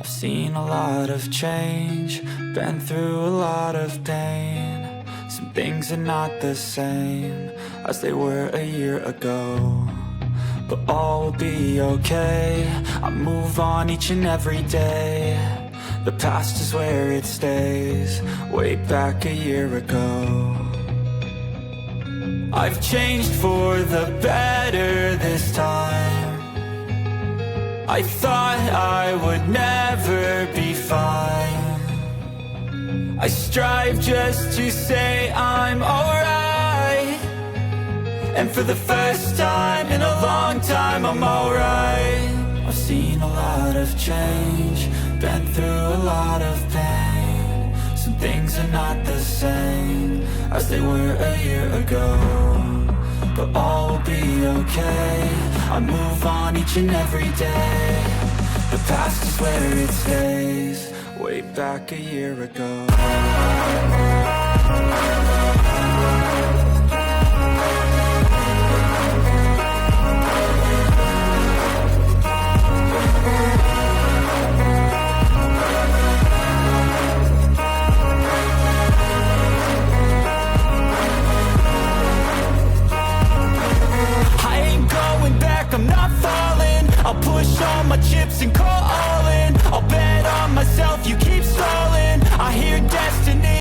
I've seen a lot of change, been through a lot of pain. Some things are not the same as they were a year ago, but all will be okay. I move on each and every day. The past is where it stays, way back a year ago. I've changed for the better this time. I thought I would never be fine. I strive just to say I'm alright, and for the first time in a long time I'm alright. I've seen a lot of change, been through a lot of pain. Some things are not the same as they were a year ago, but all will be okay. I move on each and every day. The past is where it stays, way back a year ago.